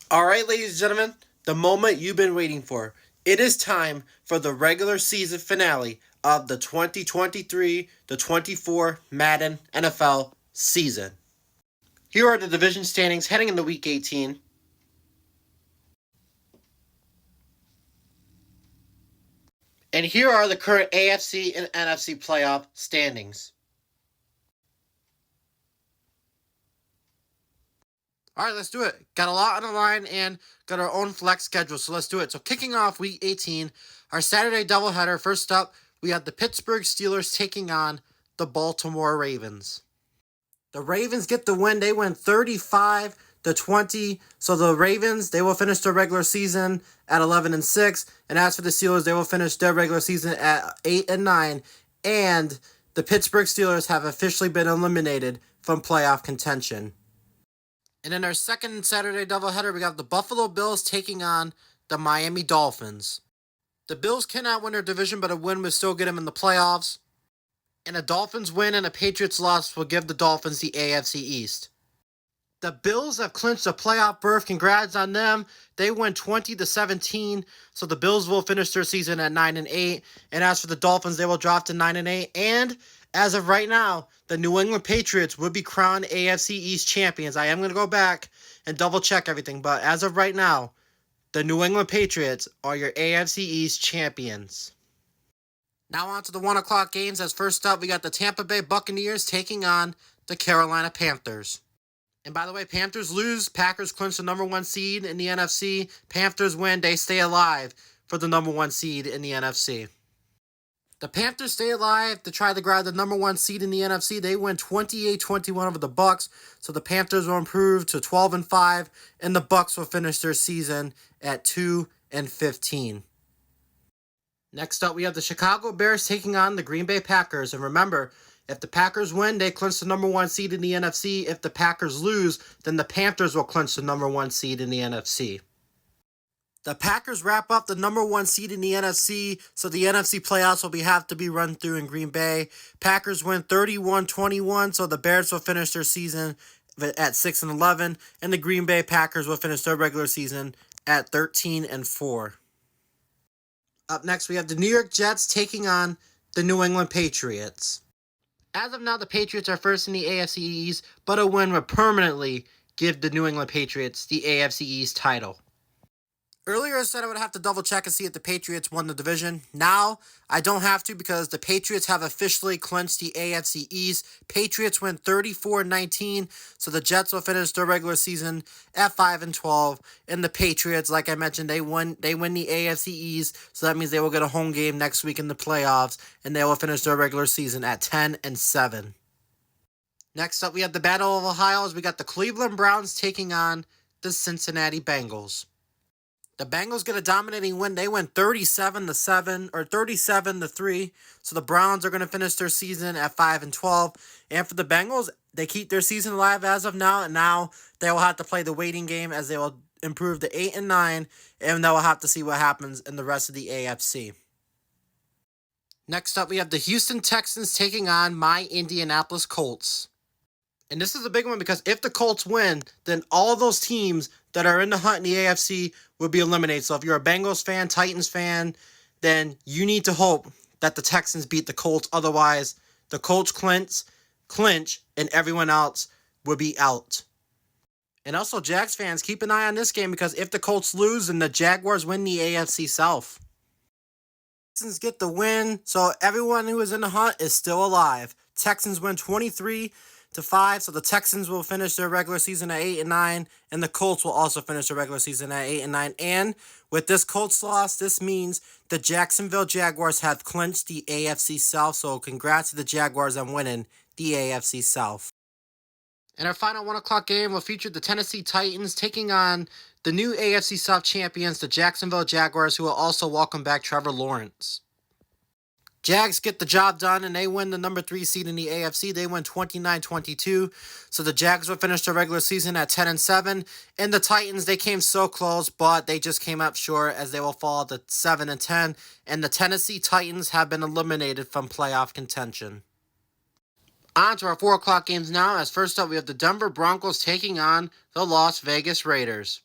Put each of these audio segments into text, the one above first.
All right, ladies and gentlemen, the moment you've been waiting for. It is time for the regular season finale of the 2023 to 24 Madden NFL season. Here are the division standings heading into week 18. And here are the current AFC and NFC playoff standings. All right, let's do it. Got a lot on the line and got our own flex schedule, so let's do it. So kicking off week 18, our Saturday doubleheader. First up, we have the Pittsburgh Steelers taking on the Baltimore Ravens. The Ravens get the win. They win 35-20. So the Ravens, they will finish their regular season at 11-6. And as for the Steelers, they will finish their regular season at 8-9. And the Pittsburgh Steelers have officially been eliminated from playoff contention. And in our second Saturday doubleheader, we got the Buffalo Bills taking on the Miami Dolphins. The Bills cannot win their division, but a win would still get them in the playoffs. And a Dolphins win and a Patriots loss will give the Dolphins the AFC East. The Bills have clinched a playoff berth. Congrats on them. They win 20-17, so the Bills will finish their season at 9-8. And as for the Dolphins, they will drop to 9-8. And as of right now, the New England Patriots would be crowned AFC East champions. I am going to go back and double check everything, but as of right now, the New England Patriots are your AFC East champions. Now on to the 1 o'clock games. As first up, we got the Tampa Bay Buccaneers taking on the Carolina Panthers. And by the way, Panthers lose. Packers clinch the number 1 seed in the NFC. Panthers win. They stay alive for the number 1 seed in the NFC. The Panthers stay alive to try to grab the number 1 seed in the NFC. They win 28-21 over the Bucs. So the Panthers will improve to 12-5. And the Bucs will finish their season at 2-15. Next up, we have the Chicago Bears taking on the Green Bay Packers. And remember, if the Packers win, they clinch the number 1 seed in the NFC. If the Packers lose, then the Panthers will clinch the number 1 seed in the NFC. The Packers wrap up the number 1 seed in the NFC, so the NFC playoffs will have to be run through in Green Bay. Packers win 31-21, so the Bears will finish their season at 6-11, and the Green Bay Packers will finish their regular season at 13-4. Up next, we have the New York Jets taking on the New England Patriots. As of now, the Patriots are first in the AFC East, but a win would permanently give the New England Patriots the AFC East title. Earlier I said I would have to double check and see if the Patriots won the division. Now, I don't have to because the Patriots have officially clinched the AFC East. Patriots win 34-19, so the Jets will finish their regular season at 5-12. And the Patriots, like I mentioned, they win the AFC East, so that means they will get a home game next week in the playoffs, and they will finish their regular season at 10-7. Next up, we have the Battle of Ohio as we got the Cleveland Browns taking on the Cincinnati Bengals. The Bengals get a dominating win. They win 37-7 or 37-3. So the Browns are going to finish their season at 5-12. And for the Bengals, they keep their season alive as of now. And now they will have to play the waiting game as they will improve to 8-9. And they will have to see what happens in the rest of the AFC. Next up, we have the Houston Texans taking on my Indianapolis Colts. And this is a big one because if the Colts win, then all of those teams that are in the hunt in the AFC will be eliminated. So if you're a Bengals fan, Titans fan, then you need to hope that the Texans beat the Colts. Otherwise, the Colts clinch, and everyone else will be out. And also, Jags fans, keep an eye on this game because if the Colts lose, then the Jaguars win the AFC South. Texans get the win, so everyone who is in the hunt is still alive. Texans win 23-5, so the Texans will finish their regular season at 8-9, and the Colts will also finish their regular season at 8-9. And with this Colts loss, this means the Jacksonville Jaguars have clinched the AFC South, so congrats to the Jaguars on winning the AFC South. And our final 1 o'clock game will feature the Tennessee Titans taking on the new AFC South champions, the Jacksonville Jaguars, who will also welcome back Trevor Lawrence. Jags get the job done, and they win the number 3 seed in the AFC. They win 29-22, so the Jags will finish their regular season at 10-7. And the Titans, they came so close, but they just came up short as they will fall to 7-10. And the Tennessee Titans have been eliminated from playoff contention. On to our 4 o'clock games now, as first up we have the Denver Broncos taking on the Las Vegas Raiders.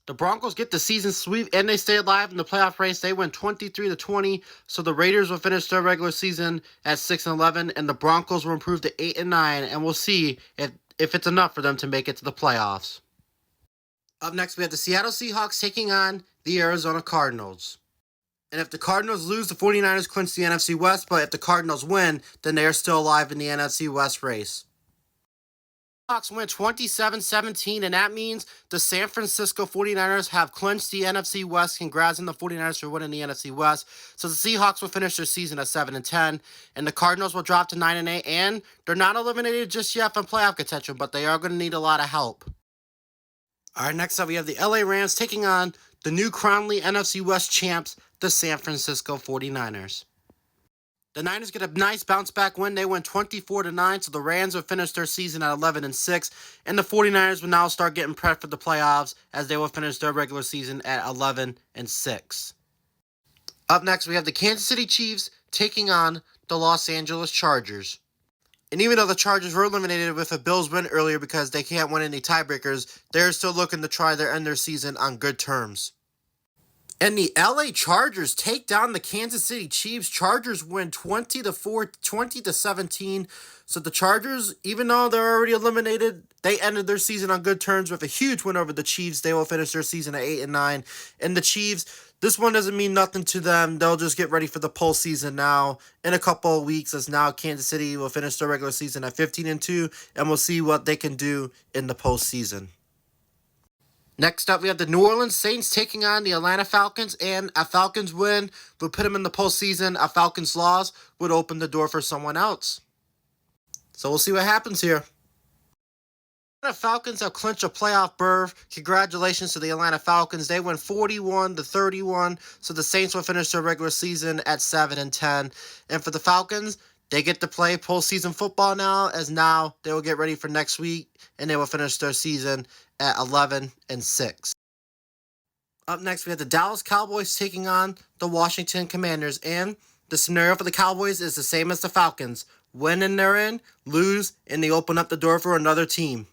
The Broncos get the season sweep and they stay alive in the playoff race. They win 23-20, so the Raiders will finish their regular season at 6-11, and the Broncos will improve to 8-9, and we'll see if it's enough for them to make it to the playoffs. Up next, we have the Seattle Seahawks taking on the Arizona Cardinals. And if the Cardinals lose, the 49ers clinch the NFC West, but if the Cardinals win, then they are still alive in the NFC West race. Seahawks win 27-17, and that means the San Francisco 49ers have clinched the NFC West. Congrats on the 49ers for winning the NFC West. So the Seahawks will finish their season at 7-10, and the Cardinals will drop to 9-8, and they're not eliminated just yet from playoff contention, but they are going to need a lot of help. All right, next up we have the LA Rams taking on the new Crownly NFC West champs, the San Francisco 49ers. The Niners get a nice bounce-back win. They win 24-9, so the Rams will finish their season at 11-6, and the 49ers will now start getting prepped for the playoffs as they will finish their regular season at 11-6. Up next, we have the Kansas City Chiefs taking on the Los Angeles Chargers. And even though the Chargers were eliminated with a Bills win earlier because they can't win any tiebreakers, they're still looking to try to end their season on good terms. And the LA Chargers take down the Kansas City Chiefs. Chargers win 20-17. So the Chargers, even though they're already eliminated, they ended their season on good terms with a huge win over the Chiefs. They will finish their season at 8-9. And the Chiefs, this one doesn't mean nothing to them. They'll just get ready for the postseason now in a couple of weeks, as now Kansas City will finish their regular season at 15-2, and we'll see what they can do in the postseason. Next up, we have the New Orleans Saints taking on the Atlanta Falcons, and a Falcons win would put them in the postseason. A Falcons loss would open the door for someone else. So we'll see what happens here. The Falcons have clinched a playoff berth. Congratulations to the Atlanta Falcons. They win 41-31, so the Saints will finish their regular season at 7-10. And for the Falcons, they get to play postseason football now, as now they will get ready for next week, and they will finish their season at 11-6. Up next, we have the Dallas Cowboys taking on the Washington Commanders, and the scenario for the Cowboys is the same as the Falcons. Win and they're in, lose, and they open up the door for another team.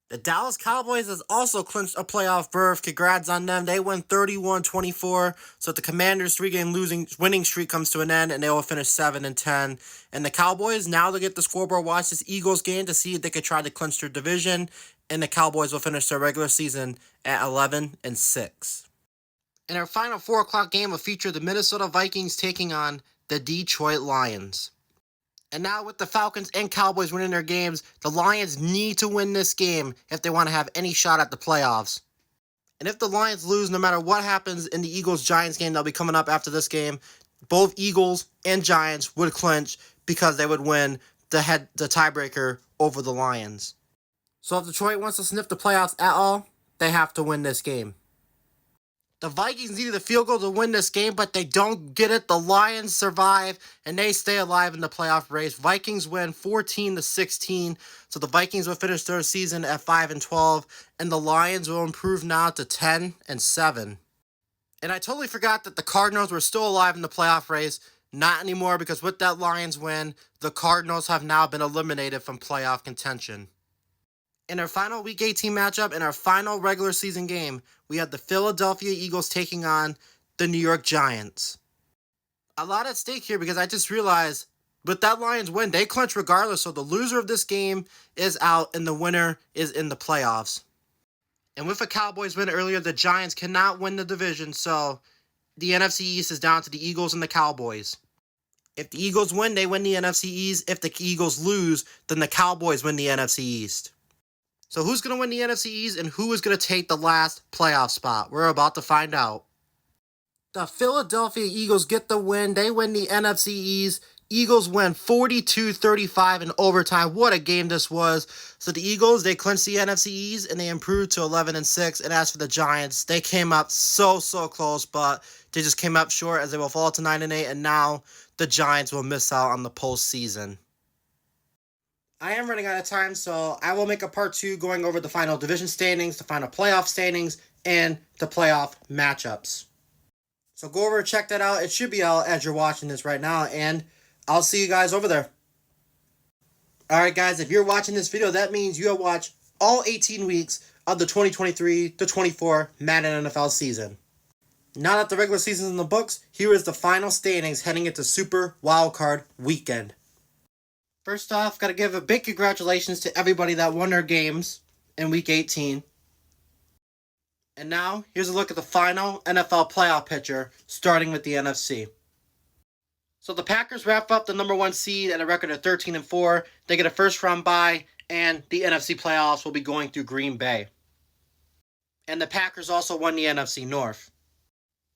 The Dallas Cowboys has also clinched a playoff berth. Congrats on them. They win 31-24. So the Commanders' 3-game winning streak comes to an end, and they will finish 7-10. And the Cowboys, now they get the scoreboard watch this Eagles game to see if they could try to clinch their division. And the Cowboys will finish their regular season at 11-6. And our final 4 o'clock game will feature the Minnesota Vikings taking on the Detroit Lions. And now with the Falcons and Cowboys winning their games, the Lions need to win this game if they want to have any shot at the playoffs. And if the Lions lose, no matter what happens in the Eagles-Giants game that'll be coming up after this game, both Eagles and Giants would clinch because they would win the tiebreaker over the Lions. So if Detroit wants to sniff the playoffs at all, they have to win this game. The Vikings needed a field goal to win this game, but they don't get it. The Lions survive, and they stay alive in the playoff race. Vikings win 14-16, so the Vikings will finish their season at 5-12, and the Lions will improve now to 10-7. And I totally forgot that the Cardinals were still alive in the playoff race. Not anymore, because with that Lions win, the Cardinals have now been eliminated from playoff contention. In our final Week 18 matchup, in our final regular season game, we have the Philadelphia Eagles taking on the New York Giants. A lot at stake here because I just realized with that Lions win, they clinch regardless, so the loser of this game is out and the winner is in the playoffs. And with a Cowboys win earlier, the Giants cannot win the division, so the NFC East is down to the Eagles and the Cowboys. If the Eagles win, they win the NFC East. If the Eagles lose, then the Cowboys win the NFC East. So who's going to win the NFC East and who is going to take the last playoff spot? We're about to find out. The Philadelphia Eagles get the win. They win the NFC East. Eagles win 42-35 in overtime. What a game this was. So the Eagles, they clinched the NFC East and they improved to 11-6. And as for the Giants, they came up so close, but they just came up short as they will fall to 9-8. And now the Giants will miss out on the postseason. I am running out of time, so I will make a part 2 going over the final division standings, the final playoff standings, and the playoff matchups. So go over and check that out. It should be out as you're watching this right now, and I'll see you guys over there. Alright guys, if you're watching this video, that means you have watched all 18 weeks of the 2023-24 Madden NFL season. Now that the regular season is in the books, here is the final standings heading into Super Wildcard Weekend. First off, gotta give a big congratulations to everybody that won their games in Week 18. And now, here's a look at the final NFL playoff picture, starting with the NFC. So the Packers wrap up the number 1 seed at a record of 13-4. They get a first-round bye, and the NFC playoffs will be going through Green Bay. And the Packers also won the NFC North.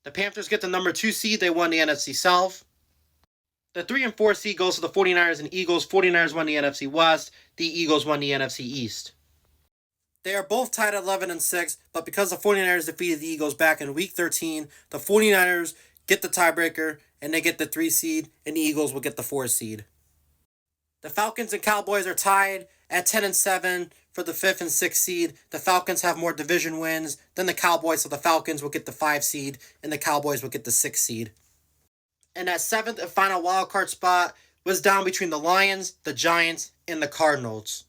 The Panthers get the number 2 seed. They won the NFC South. The 3 and 4 seed goes to the 49ers and Eagles. 49ers won the NFC West. The Eagles won the NFC East. They are both tied at 11-6, but because the 49ers defeated the Eagles back in Week 13, the 49ers get the tiebreaker, and they get the 3 seed, and the Eagles will get the 4 seed. The Falcons and Cowboys are tied at 10-7 for the 5th and 6th seed. The Falcons have more division wins than the Cowboys, so the Falcons will get the 5 seed, and the Cowboys will get the 6 seed. And that 7th and final wildcard spot was down between the Lions, the Giants, and the Cardinals.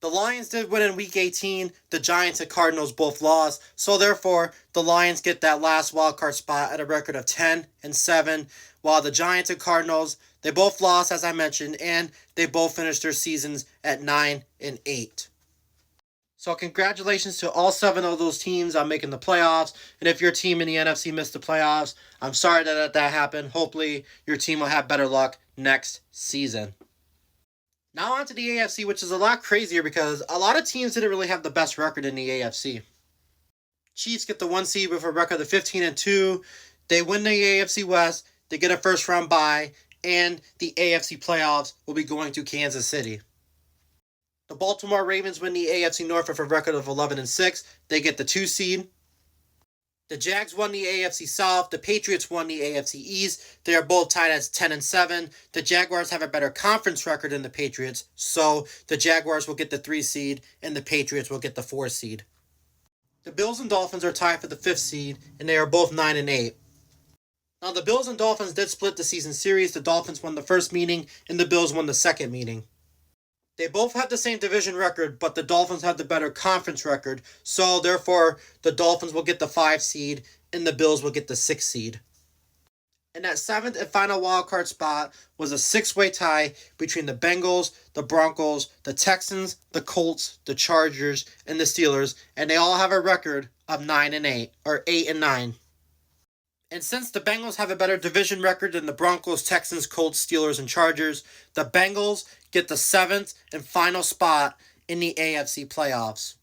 The Lions did win in Week 18. The Giants and Cardinals both lost. So therefore, the Lions get that last wildcard spot at a record of 10-7, while the Giants and Cardinals, they both lost, as I mentioned, and they both finished their seasons at 9-8. So congratulations to all 7 of those teams on making the playoffs. And if your team in the NFC missed the playoffs, I'm sorry that happened. Hopefully, your team will have better luck next season. Now on to the AFC, which is a lot crazier because a lot of teams didn't really have the best record in the AFC. Chiefs get the 1 seed with a record of 15-2. They win the AFC West. They get a first-round bye. And the AFC playoffs will be going to Kansas City. The Baltimore Ravens win the AFC North with a record of 11-6. They get the 2 seed. The Jags won the AFC South. The Patriots won the AFC East. They are both tied at 10-7. The Jaguars have a better conference record than the Patriots, so the Jaguars will get the 3 seed, and the Patriots will get the 4 seed. The Bills and Dolphins are tied for the 5th seed, and they are both 9-8. Now, the Bills and Dolphins did split the season series. The Dolphins won the first meeting, and the Bills won the second meeting. They both have the same division record, but the Dolphins have the better conference record, so therefore the Dolphins will get the 5 seed and the Bills will get the 6 seed. And that 7th and final wildcard spot was a 6-way tie between the Bengals, the Broncos, the Texans, the Colts, the Chargers, and the Steelers, and they all have a record of 9-8, or 8-9. And since the Bengals have a better division record than the Broncos, Texans, Colts, Steelers, and Chargers, the Bengals get the 7th and final spot in the AFC playoffs.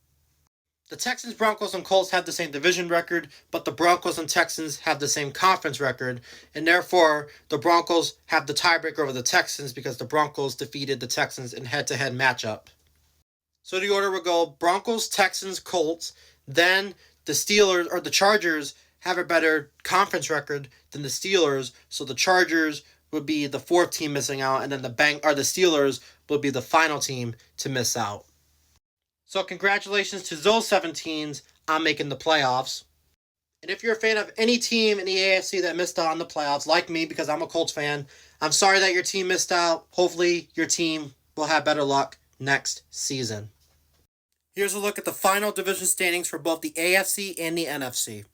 The Texans, Broncos, and Colts have the same division record, but the Broncos and Texans have the same conference record, and therefore the Broncos have the tiebreaker over the Texans because the Broncos defeated the Texans in head-to-head matchup. So the order will go Broncos, Texans, Colts, then the Steelers, or the Chargers, have a better conference record than the Steelers, so the Chargers would be the 4th team missing out, and then the Steelers would be the final team to miss out. So congratulations to those 7 teams on making the playoffs. And if you're a fan of any team in the AFC that missed out on the playoffs, like me, because I'm a Colts fan, I'm sorry that your team missed out. Hopefully your team will have better luck next season. Here's a look at the final division standings for both the AFC and the NFC.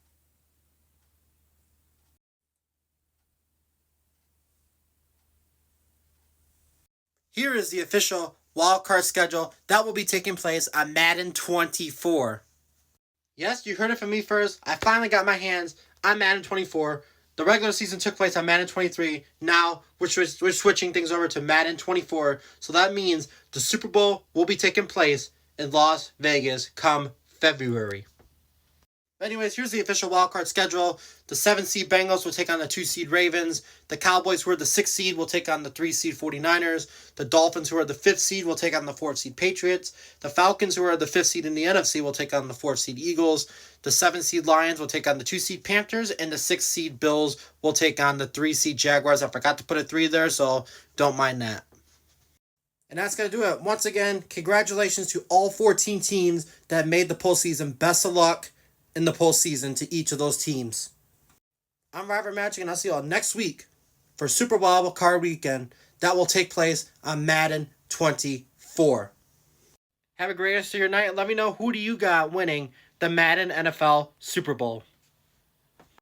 Here is the official wildcard schedule that will be taking place on Madden 24. Yes, you heard it from me first. I finally got my hands on Madden 24. The regular season took place on Madden 23. Now we're switching things over to Madden 24. So that means the Super Bowl will be taking place in Las Vegas come February. Anyways, here's the official wildcard schedule. The 7-seed Bengals will take on the 2-seed Ravens. The Cowboys, who are the 6th seed, will take on the 3-seed 49ers. The Dolphins, who are the 5th seed, will take on the 4th-seed Patriots. The Falcons, who are the 5th seed in the NFC, will take on the 4th-seed Eagles. The 7-seed Lions will take on the 2-seed Panthers. And the 6th-seed Bills will take on the 3-seed Jaguars. I forgot to put a 3 there, so don't mind that. And that's going to do it. Once again, congratulations to all 14 teams that made the postseason. Best of luck in the postseason to each of those teams. I'm Robert Magic, and I'll see you all next week for Super Wild Card Weekend that will take place on Madden 24. Have a great rest of your night. Let me know, who do you got winning the Madden NFL Super Bowl.